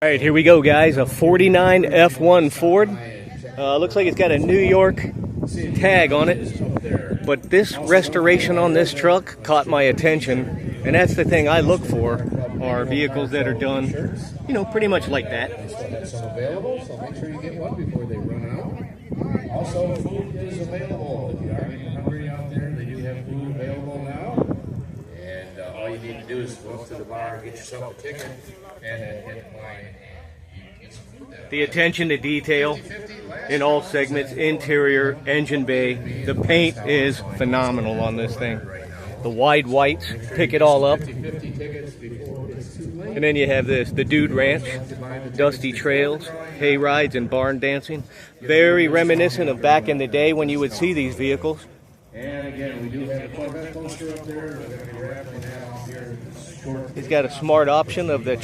All right, here we go, guys. A 49 F1 Ford. Looks like it's got a New York tag on it. But this restoration on this truck caught my attention. And that's the thing I look for, are vehicles that are done, you know, pretty much like that. Some available, so make sure you get one before they run out. Also, food is available. If you are getting hungry out there, they do have food available now. And all you need to do is go up to the bar and get yourself a ticket and then hit the line and get some food there. The attention to detail in all segments, interior, engine bay. The paint is phenomenal on this thing. The wide whites pick it all up. And then you have this, the Dude Ranch, dusty trails, hay rides, and barn dancing. Very reminiscent of back in the day when you would see these vehicles. And again, we do have a Corvette poster up there. We're going to be wrapping that off here. He's got a smart option of the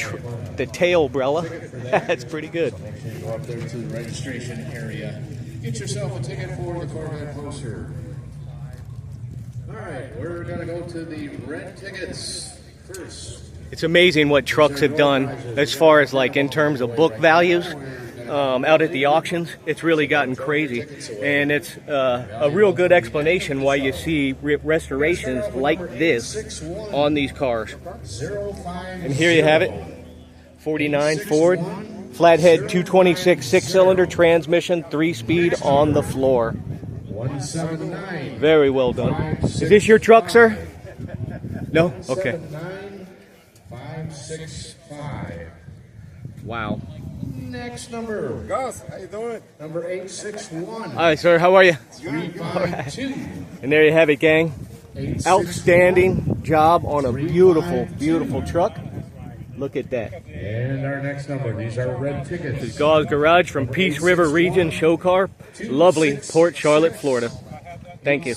tail umbrella. That's pretty good. Make sure you go up there to the registration area. Get yourself a ticket for the Corvette poster. All right, we're going to go to the red tickets first. It's amazing what trucks have done as far as like in terms of book values out at the auctions. It's really gotten crazy, and it's a real good explanation why you see restorations like this on these cars. And here you have it, 49 Ford, flathead 226 6-cylinder transmission, 3-speed on the floor. 179. Very well done. Is this your truck, sir? No? Okay. 565. Wow. Next number. Gus, how you doing? Number 861. All right, sir. How are you? 352. And there you have it, gang. Outstanding job on a beautiful, beautiful truck. Look at that. And our next number. These are red tickets. This is Gauze Garage from Peace River Region Show Car. Lovely Port Charlotte, Florida. Thank you.